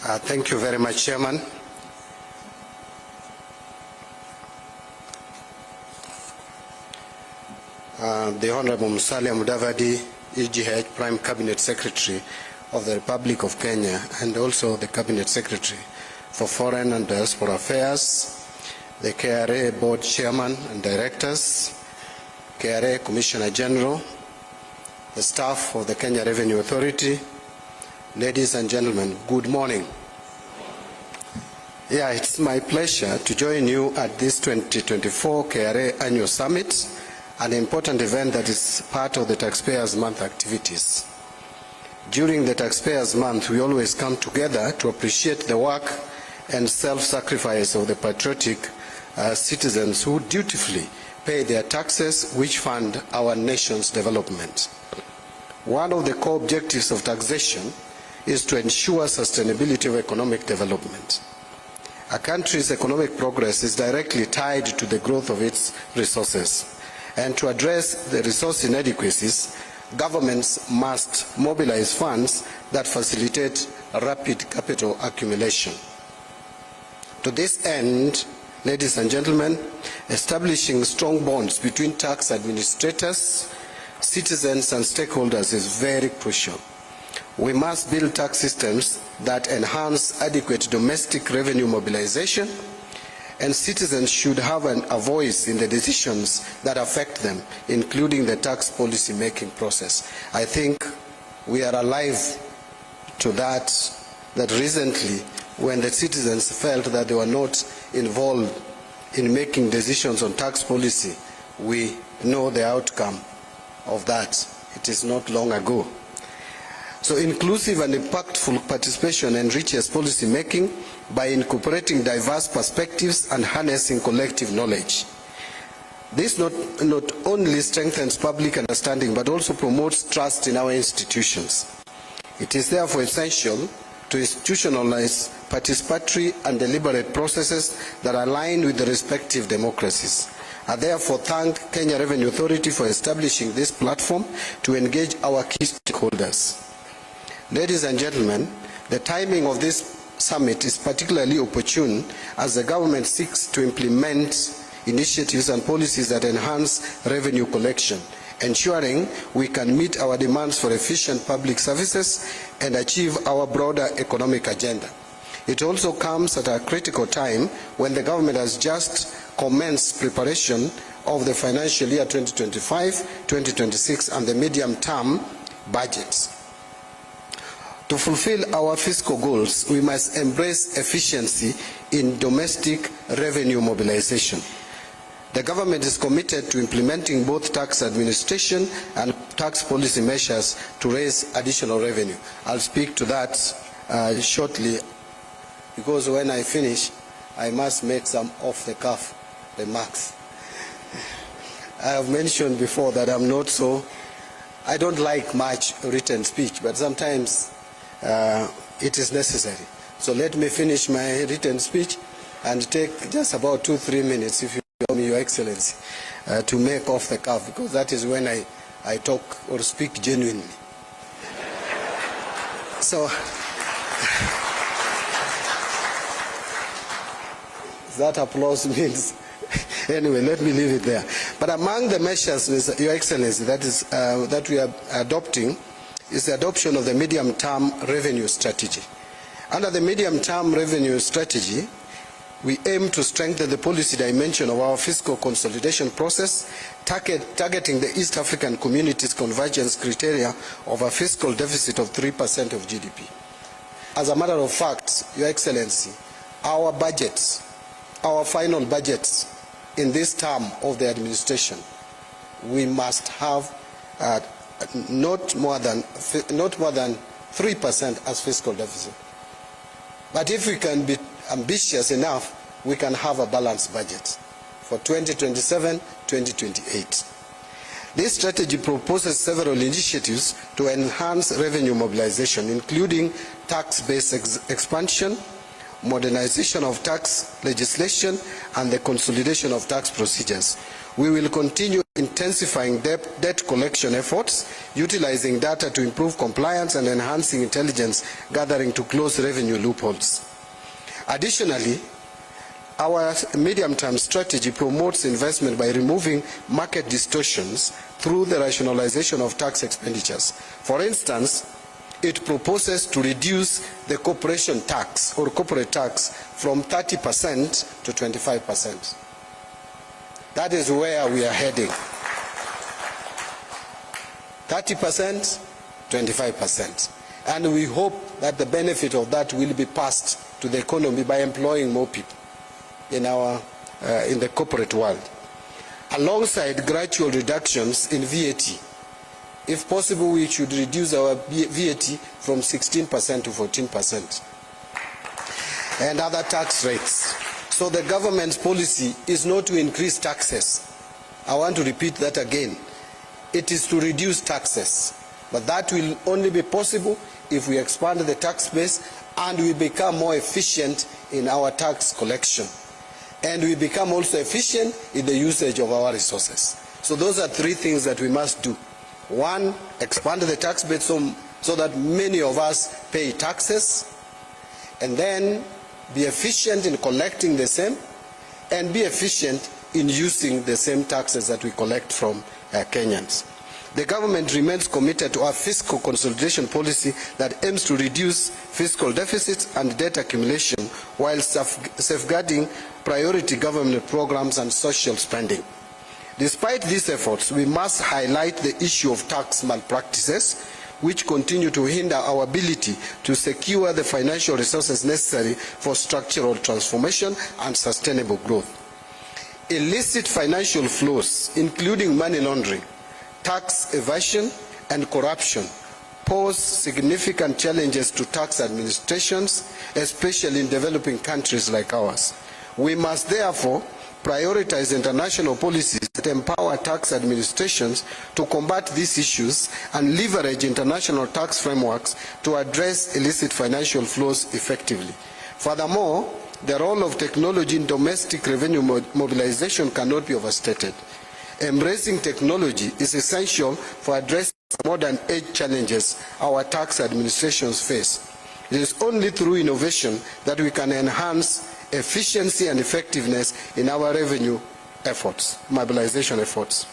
Thank you very much, Chairman. The Honorable Musalia Mudavadi, EGH Prime Cabinet Secretary of the Republic of Kenya, and also the Cabinet Secretary for Foreign and Diaspora Affairs, the KRA Board Chairman and Directors, KRA Commissioner General, the staff of the Kenya Revenue Authority, ladies and gentlemen, good morning. Yeah, it's my pleasure to join you at this 2024 KRA Annual Summit, an important event that is part of the Taxpayers Month activities. During the Taxpayers Month, we always come together to appreciate the work and self-sacrifice of the patriotic citizens who dutifully pay their taxes, which fund our nation's development. One of the core objectives of taxation is to ensure sustainability of economic development. A country's economic progress is directly tied to the growth of its resources. And to address the resource inadequacies, governments must mobilize funds that facilitate rapid capital accumulation. To this end, ladies and gentlemen, establishing strong bonds between tax administrators, citizens and stakeholders is very crucial. We must build tax systems that enhance adequate domestic revenue mobilization, and citizens should have a voice in the decisions that affect them, including the tax policy making process. I think we are alive to that recently, when the citizens felt that they were not involved in making decisions on tax policy, we know the outcome of that. It is not long ago. So inclusive and impactful participation enriches policy making by incorporating diverse perspectives and harnessing collective knowledge. This not only strengthens public understanding but also promotes trust in our institutions. It is therefore essential to institutionalize participatory and deliberate processes that align with the respective democracies. I therefore thank Kenya Revenue Authority for establishing this platform to engage our key stakeholders. Ladies and gentlemen, the timing of this summit is particularly opportune as the government seeks to implement initiatives and policies that enhance revenue collection, ensuring we can meet our demands for efficient public services and achieve our broader economic agenda. It also comes at a critical time when the government has just commenced preparation of the financial year 2025-2026 and the medium-term budgets. To fulfill our fiscal goals, we must embrace efficiency in domestic revenue mobilization. The government is committed to implementing both tax administration and tax policy measures to raise additional revenue. I'll speak to that shortly, because when I finish, I must make some off-the-cuff remarks. I have mentioned before that I don't like much written speech, but sometimes it is necessary. So let me finish my written speech and take just about 2-3 minutes, if you allow me, Your Excellency, to make off the cuff, because that is when I talk or speak genuinely. So that applause means anyway, let me leave it there. But among the measures, Your Excellency, that we are adopting is the adoption of the medium-term revenue strategy. Under the medium-term revenue strategy, we aim to strengthen the policy dimension of our fiscal consolidation process, targeting the East African Community's convergence criteria of a fiscal deficit of 3% of GDP. As a matter of fact, Your Excellency, our budgets, our final budgets in this term of the administration, we must have not more than 3% as fiscal deficit. But if we can be ambitious enough, we can have a balanced budget for 2027-2028. This strategy proposes several initiatives to enhance revenue mobilization, including tax-based expansion, modernization of tax legislation, and the consolidation of tax procedures. We will continue intensifying debt collection efforts, utilizing data to improve compliance and enhancing intelligence gathering to close revenue loopholes. Additionally, our medium-term strategy promotes investment by removing market distortions through the rationalization of tax expenditures. For instance, it proposes to reduce the corporation tax or corporate tax from 30% to 25%. That is where we are heading. 30%, 25%. And we hope that the benefit of that will be passed to the economy by employing more people in the corporate world. Alongside gradual reductions in VAT, if possible, we should reduce our VAT from 16% to 14%. And other tax rates. So the government's policy is not to increase taxes. I want to repeat that again. It is to reduce taxes. But that will only be possible if we expand the tax base and we become more efficient in our tax collection. And we become also efficient in the usage of our resources. So those are three things that we must do. One, expand the tax base so that many of us pay taxes, and then be efficient in collecting the same, and be efficient in using the same taxes that we collect from Kenyans. The government remains committed to our fiscal consolidation policy that aims to reduce fiscal deficits and debt accumulation while safeguarding priority government programs and social spending. Despite these efforts, we must highlight the issue of tax malpractices, which continue to hinder our ability to secure the financial resources necessary for structural transformation and sustainable growth. Illicit financial flows, including money laundering, tax evasion, and corruption, pose significant challenges to tax administrations, especially in developing countries like ours. We must therefore prioritize international policies that empower tax administrations to combat these issues and leverage international tax frameworks to address illicit financial flows effectively. Furthermore, the role of technology in domestic revenue mobilization cannot be overstated. Embracing technology is essential for addressing modern age challenges our tax administrations face. It is only through innovation that we can enhance efficiency and effectiveness in our revenue efforts, mobilization efforts.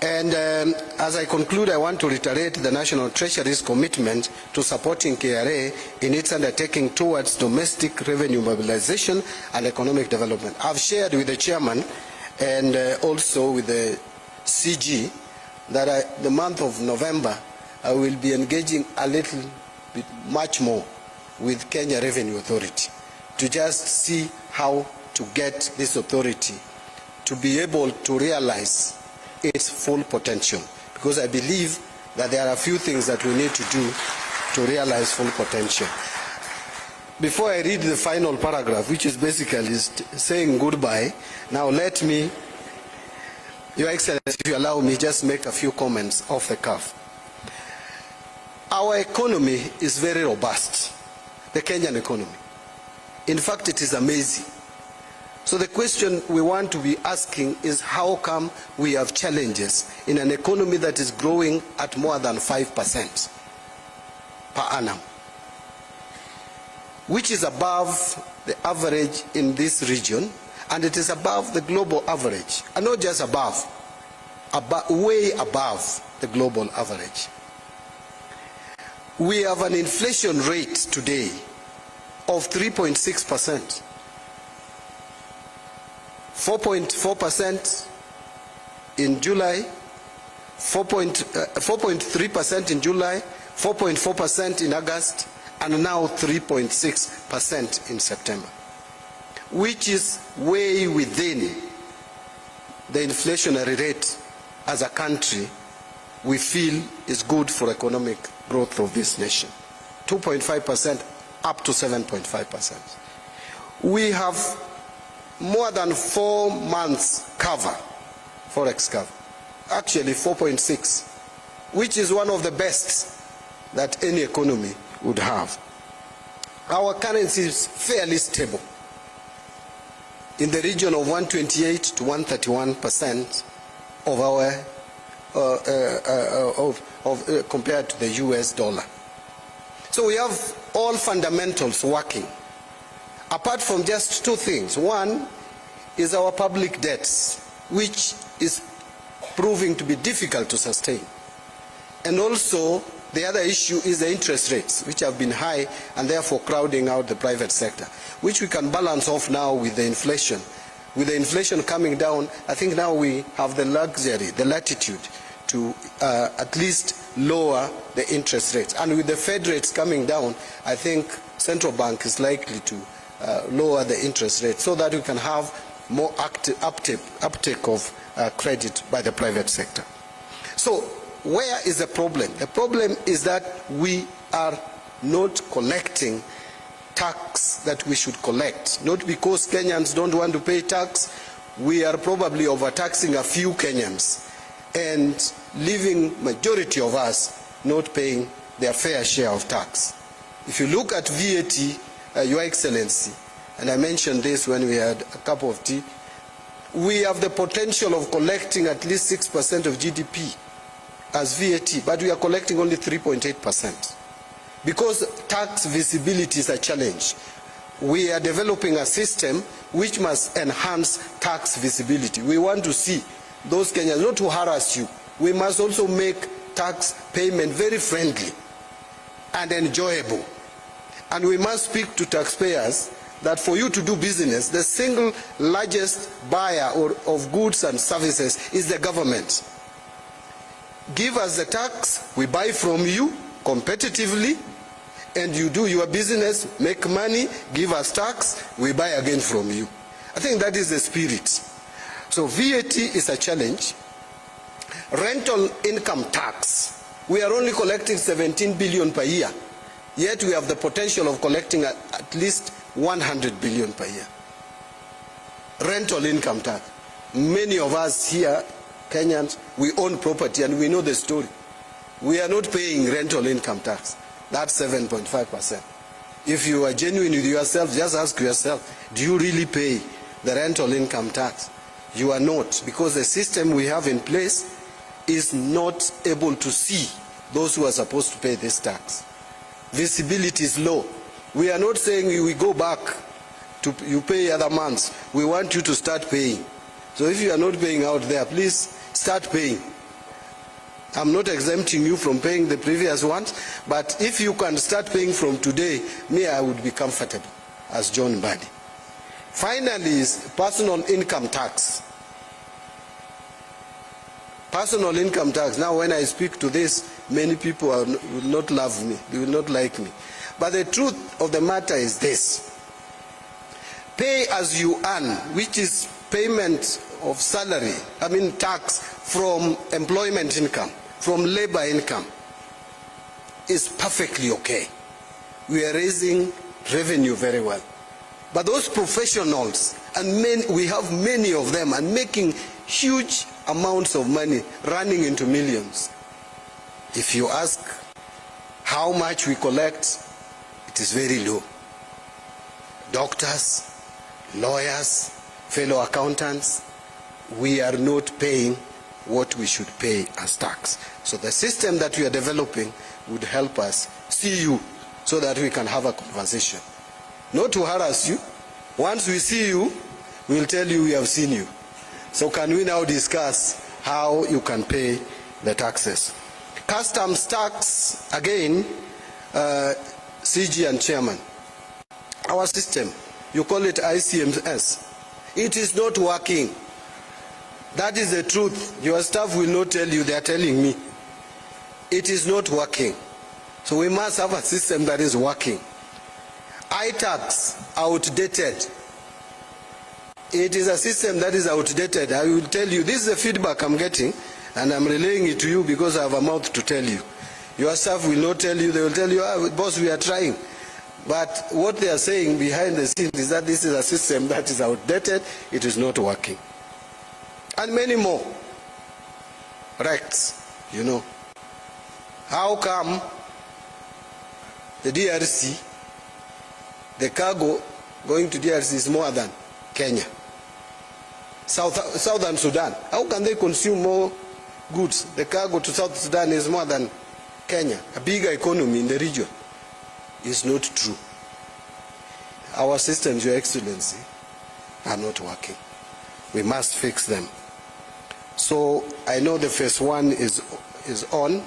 And as I conclude, I want to reiterate the National Treasury's commitment to supporting KRA in its undertaking towards domestic revenue mobilization and economic development. I've shared with the chairman and also with the CG that the month of November I will be engaging a little bit much more with Kenya Revenue Authority to just see how to get this authority to be able to realize its full potential, because I believe that there are a few things that we need to do to realize full potential. Before I read the final paragraph, which is basically saying goodbye, now let me, Your Excellency, if you allow me, just make a few comments off the cuff. Our economy is very robust, the Kenyan economy. In fact, it is amazing. So the question we want to be asking is how come we have challenges in an economy that is growing at more than 5% per annum, which is above the average in this region, and it is above the global average, and not just above, way above the global average. We have an inflation rate today of 3.6%, 4.4% in July, 4.3% in July, 4.4% in August, and now 3.6% in September, which is way within the inflationary rate as a country we feel is good for economic growth of this nation. 2.5% up to 7.5%. We have more than 4 months cover, forex cover, actually 4.6, which is one of the best that any economy would have. Our currency is fairly stable. in the region of 128 to 131% of our compared to the US dollar. So we have all fundamentals working, apart from just two things. One is our public debts, which is proving to be difficult to sustain. And also, the other issue is the interest rates, which have been high and therefore crowding out the private sector, which we can balance off now with the inflation. With the inflation coming down, I think now we have the luxury, the latitude to at least lower the interest rates. And with the Fed rates coming down, I think central bank is likely to lower the interest rate so that we can have more uptake of credit by the private sector. So where is the problem? The problem is that we are not collecting tax that we should collect. Not because Kenyans don't want to pay tax, we are probably overtaxing a few Kenyans and leaving majority of us not paying their fair share of tax. If you look at VAT, Your Excellency, and I mentioned this when we had a cup of tea, we have the potential of collecting at least 6% of GDP as VAT, but we are collecting only 3.8%. Because tax visibility is a challenge. We are developing a system which must enhance tax visibility. We want to see those Kenyans, not to harass you. We must also make tax payment very friendly and enjoyable. And we must speak to taxpayers that for you to do business, the single largest buyer of goods and services is the government. Give us the tax, we buy from you competitively, and you do your business, make money, give us tax, we buy again from you. I think that is the spirit. So VAT is a challenge. Rental income tax, we are only collecting 17 billion per year, yet we have the potential of collecting at least 100 billion per year. Rental income tax. Many of us here, Kenyans, we own property and we know the story. We are not paying rental income tax. That's 7.5%. If you are genuine with yourself, just ask yourself, do you really pay the rental income tax? You are not, because the system we have in place is not able to see those who are supposed to pay this tax. Visibility is low. We are not saying we go back to you pay other months. We want you to start paying. So if you are not paying out there, please start paying. I'm not exempting you from paying the previous ones, but if you can start paying from today, I would be comfortable as John Mbadi. Finally is personal income tax. Personal income tax. Now when I speak to this, many people will not love me, they will not like me. But the truth of the matter is this. Pay as you earn, which is payment of salary, tax from employment income, from labor income, is perfectly okay. We are raising revenue very well. But those professionals, and we have many of them, and making huge amounts of money, running into millions. If you ask how much we collect, it is very low. Doctors, lawyers, fellow accountants, we are not paying what we should pay as tax. So the system that we are developing would help us see you so that we can have a conversation. Not to harass you. Once we see you, we'll tell you we have seen you. So can we now discuss how you can pay the taxes? Customs tax, again, CG and Chairman. Our system, you call it ICMS. It is not working. That is the truth. Your staff will not tell you, they are telling me. It is not working. So we must have a system that is working. iTax, outdated. It is a system that is outdated. I will tell you, this is the feedback I'm getting, and I'm relaying it to you because I have a mouth to tell you. Your staff will not tell you, they will tell you, boss, we are trying. But what they are saying behind the scenes is that this is a system that is outdated, it is not working. And many more. Rects, you know. How come the DRC, the cargo going to DRC is more than Kenya? Southern Sudan. How can they consume more goods? The cargo to South Sudan is more than Kenya, a bigger economy in the region. Is not true. Our systems, Your Excellency, are not working. We must fix them. So I know the phase 1 is on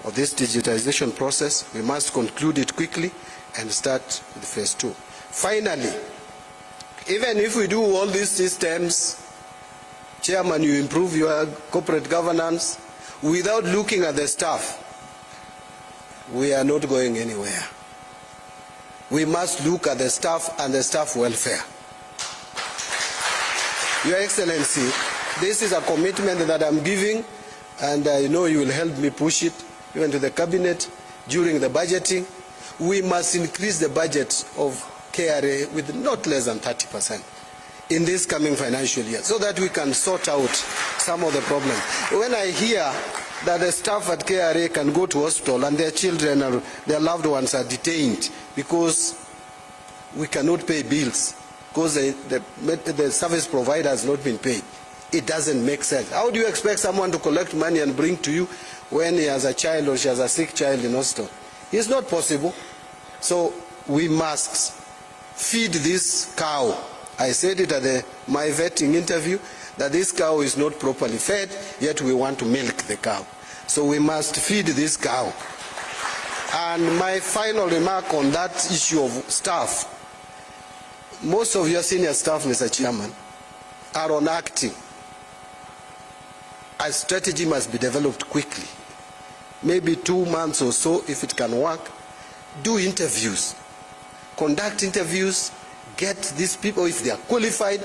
of this digitization process. We must conclude it quickly and start with phase 2. Finally, even if we do all these systems, Chairman, you improve your corporate governance, without looking at the staff, we are not going anywhere. We must look at the staff and the staff welfare. Your Excellency, this is a commitment that I'm giving, and I know you will help me push it even to the cabinet during the budgeting. We must increase the budget of KRA with not less than 30% in this coming financial year, so that we can sort out some of the problems. When I hear that the staff at KRA can go to hospital and their children or their loved ones are detained because we cannot pay bills, because the service provider has not been paid, it doesn't make sense. How do you expect someone to collect money and bring to you when he has a child or she has a sick child in hospital? It's not possible. So we must feed this cow. I said it at my vetting interview, that this cow is not properly fed, yet we want to milk the cow. So we must feed this cow. And my final remark on that issue of staff, most of your senior staff, Mr. Chairman, are on acting. A strategy must be developed quickly. Maybe 2 months or so, if it can work. Do interviews. Conduct interviews. Get these people, if they are qualified,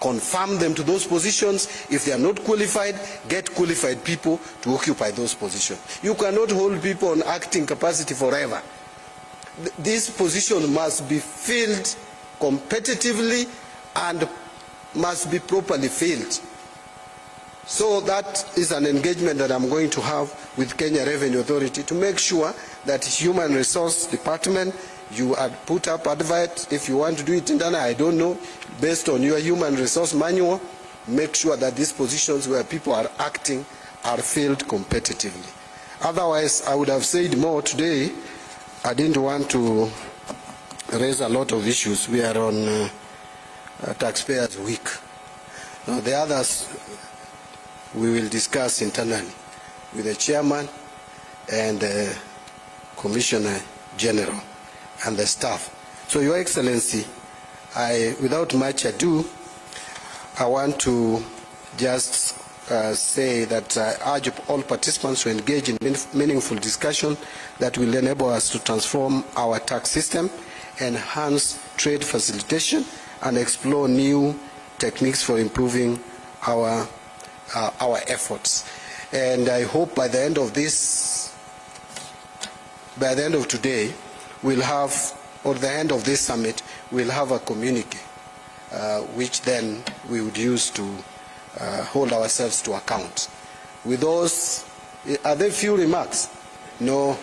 confirm them to those positions. If they are not qualified, get qualified people to occupy those positions. You cannot hold people on acting capacity forever. This position must be filled competitively and must be properly filled. So that is an engagement that I'm going to have with Kenya Revenue Authority to make sure that Human Resource Department, you put up advert. If you want to do it internally, I don't know, based on your human resource manual, make sure that these positions where people are acting are filled competitively. Otherwise, I would have said more today. I didn't want to raise a lot of issues. We are on Taxpayers Week. Now, the others we will discuss internally with the chairman and the Commissioner General and the staff. So, Your Excellency, without much ado, I want to just say that I urge all participants to engage in meaningful discussion that will enable us to transform our tax system, enhance trade facilitation, and explore new techniques for improving our efforts. And I hope by the end of today, we'll have, or the end of this summit, we'll have a communique, which then we would use to hold ourselves to account. With those, are there few remarks? No.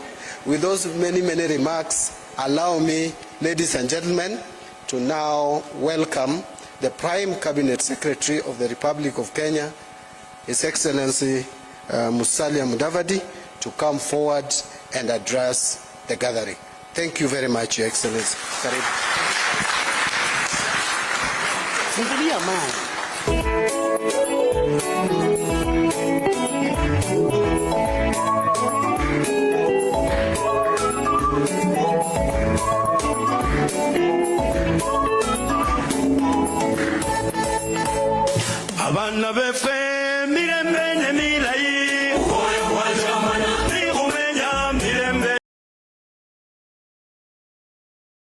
With those many remarks, allow me, ladies and gentlemen, to now welcome the Prime Cabinet Secretary of the Republic of Kenya, His Excellency Musalia Mudavadi, to come forward and address the gathering. Thank you very much, Your Excellency. Abana befe mirembe ne mirai, ukoyo kwa jamana.